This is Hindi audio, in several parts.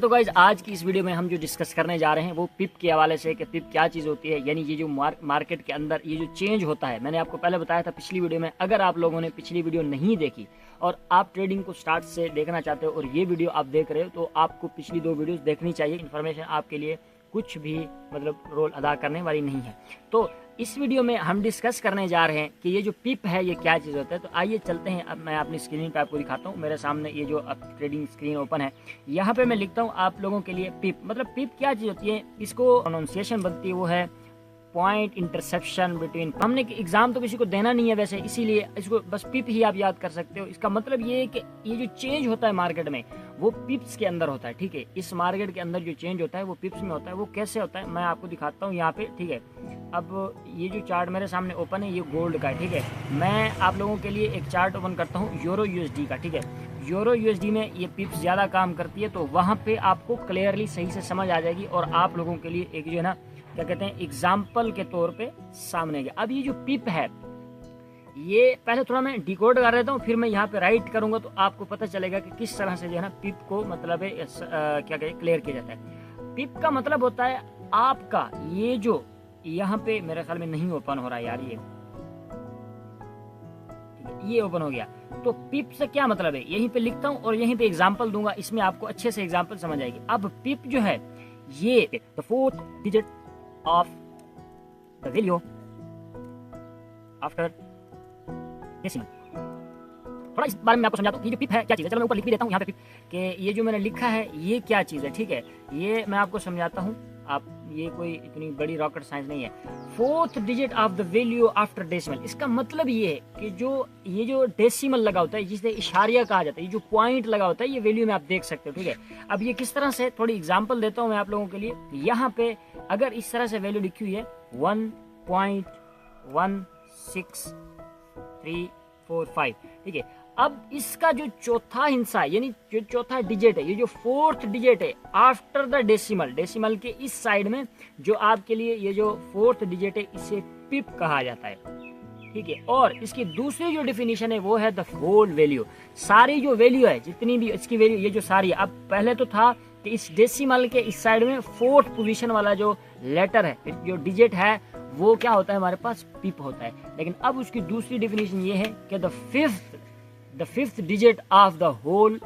तो गाइज आज की इस वीडियो में हम जो डिस्कस करने जा रहे हैं वो पिप के हवाले से कि पिप क्या चीज़ होती है। यानी ये जो मार्केट के अंदर ये जो चेंज होता है, मैंने आपको पहले बताया था पिछली वीडियो में। अगर आप लोगों ने पिछली वीडियो नहीं देखी और आप ट्रेडिंग को स्टार्ट से देखना चाहते हो और ये वीडियो आप देख रहे हो तो आपको पिछली 2 वीडियोस देखनी चाहिए। इन्फॉर्मेशन आपके लिए कुछ भी मतलब रोल अदा करने वाली नहीं है। तो इस वीडियो में हम डिस्कस करने जा रहे हैं कि ये जो पिप है ये क्या चीज़ होता है। तो आइए चलते हैं। अब मैं अपनी स्क्रीन पे आपको दिखाता हूँ। मेरे सामने ये जो अब ट्रेडिंग स्क्रीन ओपन है, यहाँ पे मैं लिखता हूँ आप लोगों के लिए पिप। मतलब पिप क्या चीज़ होती है, इसको प्रोनाउंसिएशन बनती है वो है पॉइंट इंटरसेप्शन बिटवीन। हमने एग्जाम तो किसी को देना नहीं है वैसे, इसीलिए इसको बस पिप ही आप याद कर सकते हो। इसका मतलब ये है कि ये जो चेंज होता है मार्केट में वो पिप्स के अंदर होता है। ठीक है, इस मार्केट के अंदर जो चेंज होता है वो पिप्स में होता है। वो कैसे होता है मैं आपको दिखाता हूँ यहाँ पे। ठीक है, अब ये जो चार्ट मेरे सामने ओपन है ये गोल्ड का है। ठीक है, मैं आप लोगों के लिए एक चार्ट ओपन करता हूँ यूरो यूएसडी का। ठीक है, यूरो यूएसडी में ये पिप्स ज़्यादा काम करती है, तो वहाँ पे आपको क्लियरली सही से समझ आ जाएगी और आप लोगों के लिए एक जो है ना क्या कहते हैं एग्जाम्पल के तौर पे सामने गया। अब ये जो पिप है ये पहले थोड़ा मैं डिकोड कर देता हूँ, फिर मैं यहाँ पे राइट करूंगा तो आपको पता चलेगा कि किस तरह से जो है ना पिप को मतलब है क्या कहते हैं क्लियर किया जाता है। पिप का मतलब होता है आपका ये जो यहाँ पे मेरे ख्याल में नहीं ओपन हो रहा है यार, ये ओपन हो गया। तो पिप से क्या मतलब है, यहीं पे लिखता हूँ और यहीं पे एग्जाम्पल दूंगा, इसमें आपको अच्छे से एग्जाम्पल समझ आएगी। अब पिप जो है ये the 4th digit of the value after decimal। थोड़ा इस बारे में आपको समझाता हूँ ये जो पिप है क्या चीज़ है। चलो मैं ऊपर लिख भी देता हूँ यहाँ पे पिप कि ये जो मैंने लिखा है ये क्या चीज़ है। ठीक है, ये मैं आपको समझाता हूँ। आप ये कोई इतनी बड़ी रॉकेट साइंस नहीं है। 4th digit of the value after decimal, इसका मतलब ये है कि जो ये जो डेसिमल लगा होता है जिसे इशारिया कहा जाता है, ये जो पॉइंट लगा होता है ये वैल्यू में आप देख सकते हो। ठीक है, अब ये किस तरह से थोड़ी एग्जांपल देता हूँ मैं आप लोगों के लिए। यहाँ पे अगर इस तरह से वैल्यू लिखी हुई है 1.16345। ठीक है, अब इसका जो चौथा हिस्सा यानी जो चौथा डिजिट है, ये जो 4th डिजिट है आफ्टर द डेसिमल, डेसिमल के इस साइड में जो आपके लिए ये जो 4th डिजिट है इसे पिप कहा जाता है। ठीक है, और इसकी दूसरी जो डेफिनेशन है वो है द होल वैल्यू। सारी जो वैल्यू है जितनी भी इसकी वैल्यू ये जो सारी है, अब पहले तो था कि इस डेसिमल के इस साइड में 4th पोजीशन वाला जो लेटर है जो डिजिट है वो क्या होता है हमारे पास पिप होता है। लेकिन अब उसकी दूसरी डेफिनेशन ये है कि the fifth digit of the whole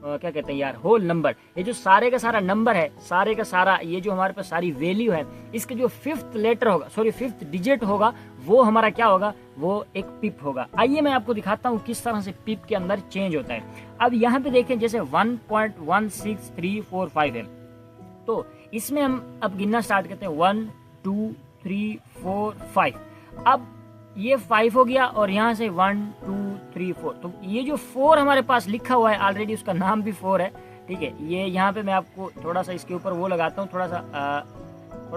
क्या कहते हैं यार होल नंबर। ये जो सारे का सारा नंबर है, सारे का सारा ये जो हमारे पास सारी वैल्यू है, इसके जो 5th लेटर होगा, सॉरी 5th डिजिट होगा वो हमारा क्या होगा, वो एक पिप होगा। आइए मैं आपको दिखाता हूँ किस तरह से पिप के अंदर चेंज होता है। अब यहाँ पे देखें जैसे 1.16345 है, तो इसमें हम अब गिनना स्टार्ट करते हैं 1 2 3 4 5। अब ये 5 हो गया और यहाँ से 1 2 3 4। तो ये जो 4 हमारे पास लिखा हुआ है ऑलरेडी, उसका नाम भी 4 है। ठीक है, ये यहाँ पे मैं आपको थोड़ा सा इसके ऊपर वो लगाता हूँ, थोड़ा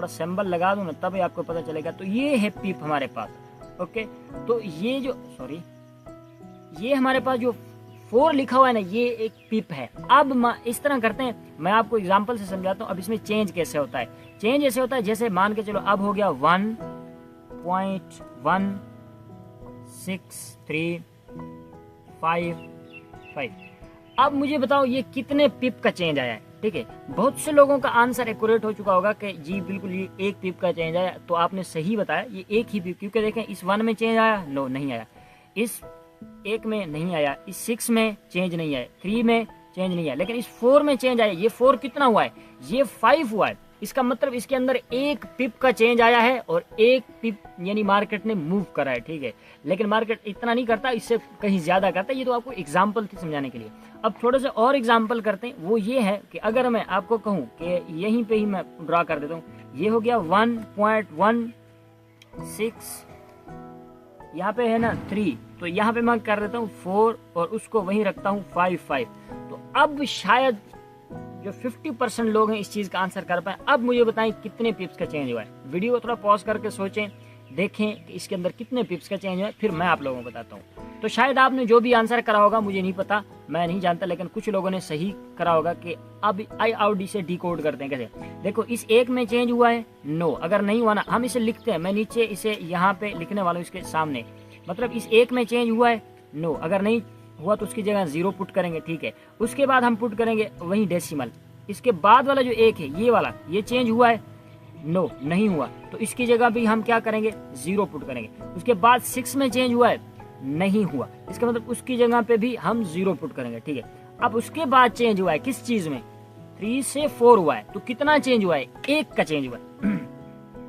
सिंबल लगा दूँ ना तब आपको पता चलेगा। तो ये है पिप हमारे पास। ओके, तो ये जो ये हमारे पास जो 4 लिखा हुआ है ना ये एक पिप है। अब इस तरह करते हैं, मैं आपको एग्जांपल से समझाता हूँ। अब इसमें चेंज कैसे होता है। चेंज ऐसे होता है जैसे मान के चलो अब हो गया 1.16355। अब मुझे बताओ ये कितने पिप का चेंज आया है। ठीक है, बहुत से लोगों का आंसर एक्यूरेट हो चुका होगा कि जी बिल्कुल ये एक पिप का चेंज आया। तो आपने सही बताया, ये एक ही पिप, क्योंकि देखें इस 1 में चेंज आया, नो नहीं आया, इस 1 में नहीं आया, इस 6 में चेंज नहीं आया, 3 में चेंज नहीं आया, लेकिन इस 4 में चेंज आया। ये 4 कितना हुआ है, ये 5 हुआ है। इसका मतलब इसके अंदर एक पिप का चेंज आया है और एक पिप यानी मार्केट ने मूव करा है। ठीक है, लेकिन मार्केट इतना नहीं करता, इससे कहीं ज्यादा करता है। ये तो आपको एग्जांपल थी समझाने के लिए। अब थोड़े से और एग्जांपल करते हैं। वो ये है कि अगर मैं आपको कहूँ कि यहीं पे ही मैं ड्रा कर देता हूँ, ये हो गया 1.16, यहाँ पे है ना 3, तो यहाँ पे मैं कर देता हूँ 4 और उसको वहीं रखता हूँ 5। तो अब शायद जो 50% लोग हैं इस चीज का आंसर कर पाए। अब मुझे बताएं कितने पिप्स का चेंज हुआ है। वीडियो को थोड़ा पॉज करके सोचें, देखें कि इसके अंदर कितने पिप्स का चेंज हुआ है, फिर मैं आप लोगों को बताता हूँ। तो शायद आपने जो भी आंसर करा होगा मुझे नहीं पता, मैं नहीं जानता, लेकिन कुछ लोगों ने सही करा होगा कि अब IOD से डिकोड करते हैं कैसे। देखो इस 1 में चेंज हुआ है, नो, अगर नहीं हुआ ना हम इसे लिखते हैं, मैं नीचे इसे यहाँ पे लिखने वाला हूँ इसके सामने, मतलब इस 1 में चेंज हुआ है, नो, अगर नहीं हुआ तो उसकी जगह 0 पुट करेंगे। ठीक है, उसके बाद हम पुट करेंगे वही डेसिमल, इसके बाद वाला जो 1 है ये वाला, ये चेंज हुआ है? नो, नहीं हुआ। तो इसकी जगह भी हम क्या करेंगे? 0 पुट करेंगे। उसके बाद 6 में चेंज हुआ है? नहीं हुआ। इसका मतलब उसकी जगह पे भी हम 0 पुट करेंगे, ठीक है। अब उसके बाद चेंज हुआ है किस चीज में? 3 से 4 हुआ है। तो कितना चेंज हुआ है? 1 का चेंज हुआ है।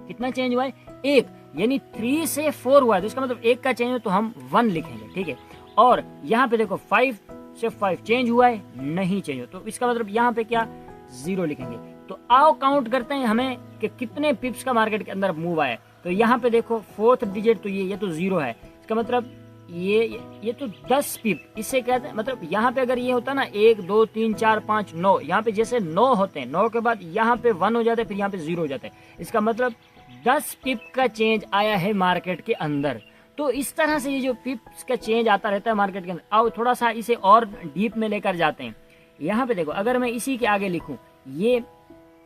कितना चेंज हुआ है? 1, यानी 3 से 4 हुआ है। तो इसका मतलब 1 का चेंज है, तो हम 1 लिखेंगे, ठीक है। और यहाँ पे देखो 5 से 5 चेंज हुआ है? नहीं चेंज हुआ। तो इसका मतलब यहाँ पे क्या? 0 लिखेंगे। तो आओ काउंट करते हैं हमें कि कितने पिप्स का मार्केट के अंदर मूव आया। तो यहाँ पे देखो 4th डिजिट तो ये तो 0 है। इसका मतलब ये तो 10 पिप, इससे कहते हैं, मतलब यहाँ पे अगर ये होता ना 1 2 3 4 5 9, यहाँ पे जैसे 9 होते हैं, 9 के बाद यहाँ पे 1 हो जाते हैं, फिर यहाँ पे 0 हो जाते हैं। इसका मतलब 10 पिप का चेंज आया है मार्केट के अंदर। तो इस तरह से ये जो पिप्स का चेंज आता रहता है मार्केट के अंदर। आओ थोड़ा सा इसे और डीप में लेकर जाते हैं। यहाँ पे देखो, अगर मैं इसी के आगे लिखूं, ये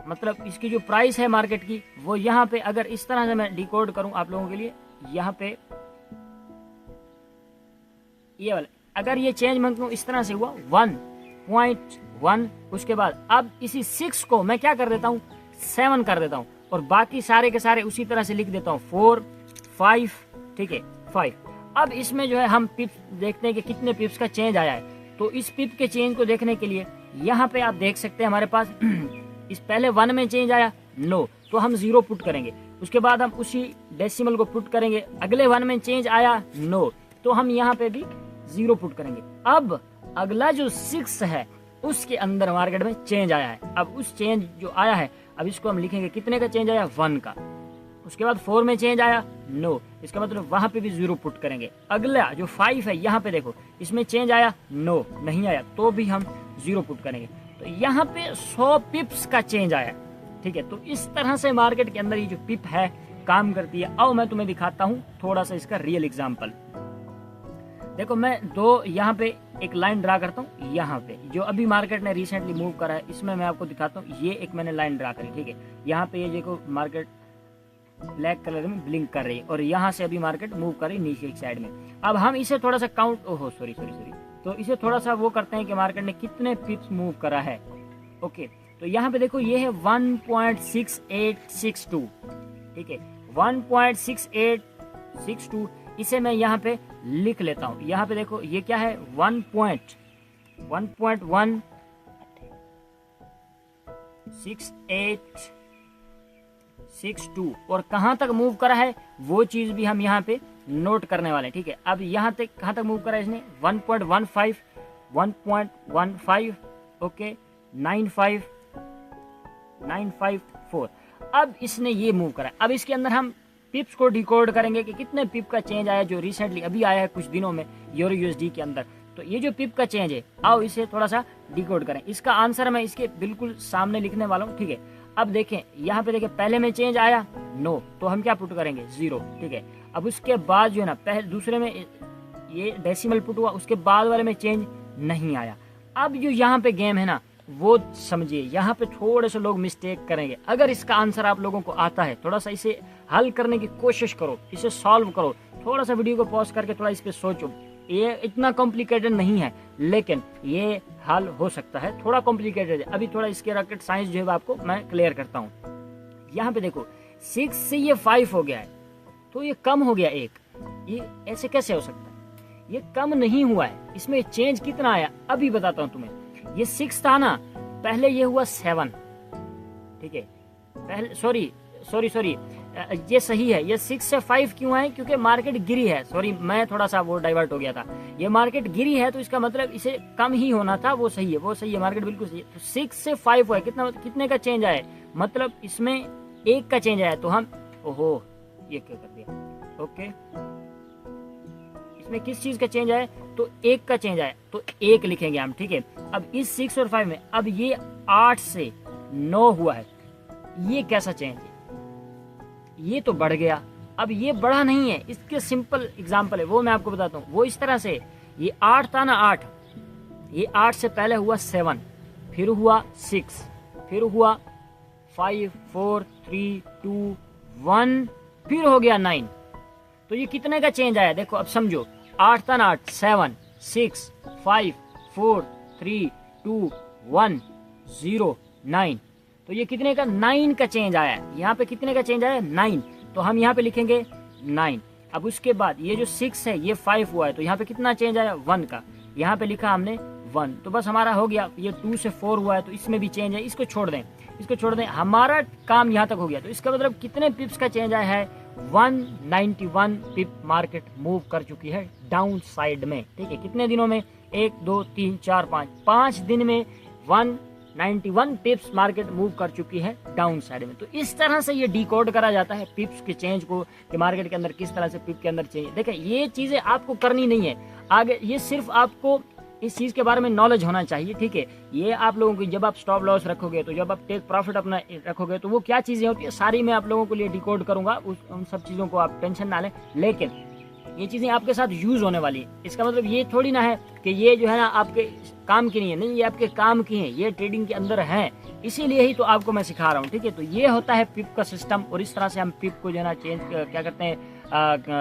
मतलब इसकी जो प्राइस है मार्केट की, वो यहाँ पे अगर इस तरह से मैं डिकोड करूं आप लोगों के लिए, यहाँ पे ये वाला, अगर ये चेंज मैं इस तरह से हुआ 1.1, उसके बाद अब इसी 6 को मैं क्या कर देता हूँ? 7 कर देता हूँ, और बाकी सारे के सारे उसी तरह से लिख देता हूँ 4 5, ठीक है 5। अब इसमें जो है हम पिप्स देखते हैं कि कितने पिप्स का चेंज आया है। तो इस पिप के चेंज को देखने के लिए यहाँ पे आप देख सकते हैं हमारे पास इस पहले 1 में चेंज आया? नो, तो हम 0 पुट करेंगे। उसके बाद हम उसी डेसिमल को पुट करेंगे। अगले 1 में चेंज आया? नो, तो हम यहाँ पे भी 0 पुट करेंगे। अब अगला जो 6 है उसके अंदर मार्केट में चेंज आया है। अब उस चेंज जो आया है, अब इसको हम लिखेंगे कितने का चेंज आया? 1 का। उसके बाद 4 में चेंज आया? नो, इसका मतलब वहां पे भी 0 पुट करेंगे। अगला जो 5 है, यहाँ पे देखो, इसमें चेंज आया? नो, नहीं आया, तो भी हम 0 पुट करेंगे। तो यहाँ पे 100 पिप्स का चेंज आया, ठीक है। तो इस तरह से मार्केट के अंदर ये जो पिप है काम करती है। आओ मैं तुम्हें दिखाता हूँ थोड़ा सा इसका रियल एग्जाम्पल। देखो मैं यहाँ पे एक लाइन ड्रा करता हूँ। यहाँ पे जो अभी मार्केट ने रिसेंटली मूव करा है, इसमें मैं आपको दिखाता हूँ। ये एक मैंने लाइन ड्रा करी, ठीक है। यहाँ पे ये देखो मार्केट ब्लैक कलर में ब्लिंक कर रही है, और यहाँ से अभी मार्केट मूव कर रही है नीचे एक साइड में। अब हम इसे थोड़ा सा काउंट, ओहो सॉरी, तो इसे थोड़ा सा वो करते हैं कि मार्केट ने कितने पिप्स मूव करा है। ओके, तो यहाँ पे देखो ये है 1.6862, ठीक है 1.6862। इसे मैं यहाँ पे लिख लेता हूँ। यहाँ पे देखो ये क्या है? 1.16862, और कहाँ तक मूव करा है वो चीज भी हम यहाँ पे नोट करने वाले हैं, ठीक है। अब यहाँ तक कहाँ तक मूव करा है इसने? 1.15, 1.15, ओके 954। अब इसने ये मूव करा। अब इसके अंदर हम पिप्स को डिकोड करेंगे कि कितने पिप का चेंज आया जो रिसेंटली अभी आया है कुछ दिनों में यूरो यूएसडी के अंदर। तो ये जो पिप का चेंज है, आओ इसे थोड़ा सा डिकोड करें। इसका आंसर मैं इसके बिल्कुल सामने लिखने वाला हूँ, ठीक है। अब देखें यहाँ पे, देखें पहले में चेंज आया? नो, तो हम क्या पुट करेंगे? 0, ठीक है। अब उसके बाद जो है ना, पहले दूसरे में ये डेसिमल पुट हुआ, उसके बाद वाले में चेंज नहीं आया। अब जो यहाँ पे गेम है ना, वो समझिए, यहाँ पे थोड़े से लोग मिस्टेक करेंगे। अगर इसका आंसर आप लोगों को आता है, थोड़ा सा इसे हल करने की कोशिश करो, इसे सॉल्व करो। थोड़ा सा वीडियो को पॉज करके थोड़ा इस पे सोचो। ये इतना कॉम्प्लिकेटेड नहीं है, लेकिन ये हल हो सकता है। थोड़ा कॉम्प्लिकेटेड है, अभी थोड़ा इसके रॉकेट साइंस जो है आपको मैं क्लियर करता हूँ। यहाँ पे देखो 6 से ये 5 हो गया है, तो ये कम हो गया 1। ये ऐसे कैसे हो सकता है? ये कम नहीं हुआ है, इसमें चेंज कितना आया अभी बताता हूँ तुम्हें। ये 6 था ना, पहले ये हुआ 7, ठीक है। पहले सॉरी, ये सही है। ये 6 से 5 क्यों है? क्योंकि मार्केट गिरी है। सॉरी, मैं थोड़ा सा वो डाइवर्ट हो गया था। ये मार्केट गिरी है, तो इसका मतलब इसे कम ही होना था। वो सही है, मार्केट बिल्कुल सही है। तो 6 से 5 हुआ है, कितने का चेंज आया? मतलब इसमें 1 का चेंज आया। तो हम, ओहो ये क्या कर दिया, ओके, इसमें किस चीज का चेंज आया? तो 1 का चेंज आया, तो 1 लिखेंगे हम, ठीक है। अब इस 6 और 5 में, अब ये 8 से 9 हुआ है। ये कैसा चेंज है? ये तो बढ़ गया। अब ये बढ़ा नहीं है, इसके सिंपल एग्जांपल है, वो मैं आपको बताता हूँ। वो इस तरह से, ये 8 था ना, 8, ये 8 से पहले हुआ 7, फिर हुआ 6, फिर हुआ 5 4 3 2 1, फिर हो गया 9। तो ये कितने का चेंज आया? देखो अब समझो, 8 था ना, 8, 7 6 5 4 3 2 1 0, 9। तो ये कितने का 9 का चेंज आया है, यहाँ पे कितने का चेंज आया है 9। तो हम यहाँ पे लिखेंगे 9। अब उसके बाद ये जो 6 है ये 5 हुआ है, तो यहाँ पे कितना चेंज आया 1 का, यहाँ पे लिखा हमने 1। तो बस हमारा हो गया। ये 2 से 4 हुआ है तो इसमें भी चेंज है, इसको छोड़ दें, इसको छोड़ दें, हमारा काम यहाँ तक हो गया। तो इसका मतलब कितने पिप्स का चेंज आया है 191 पिप मार्केट मूव कर चुकी है डाउन साइड में। ठीक है, कितने दिनों में 1 2 3 4 5 दिन में 191 पिप्स मार्केट मूव कर चुकी है डाउन साइड में। तो इस तरह से ये डिकोड करा जाता है पिप्स के चेंज को, कि मार्केट के अंदर किस तरह से पिप के अंदर चेंज। देखिए ये चीजें आपको करनी नहीं है आगे, ये सिर्फ आपको इस चीज के बारे में नॉलेज होना चाहिए। ठीक है, ये आप लोगों को जब आप स्टॉप लॉस रखोगे, तो जब आप टेक प्रॉफिट अपना रखोगे, तो वो क्या चीजें होती है सारी मैं आप लोगों के लिए डिकोड करूंगा, उन सब चीजों को आप टेंशन ना लें। लेकिन ये चीजें आपके साथ यूज होने वाली है, इसका मतलब ये थोड़ी ना है कि ये जो है ना आपके काम की नहीं है, नहीं, ये आपके काम की है, ये ट्रेडिंग के अंदर है, इसीलिए ही तो आपको मैं सिखा रहा हूँ। ठीक है, तो ये होता है पिप का सिस्टम, और इस तरह से हम पिप को जो है ना चेंज क्या करते हैं,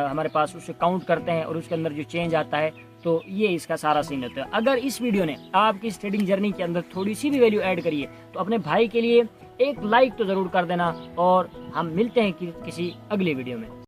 हमारे पास उसे काउंट करते हैं और उसके अंदर जो चेंज आता है, तो ये इसका सारा सीन होता है। अगर इस वीडियो ने आपकी इस ट्रेडिंग जर्नी के अंदर थोड़ी सी भी वैल्यू ऐड करी है, तो अपने भाई के लिए एक लाइक तो जरूर कर देना, और हम मिलते हैं किसी अगले वीडियो में।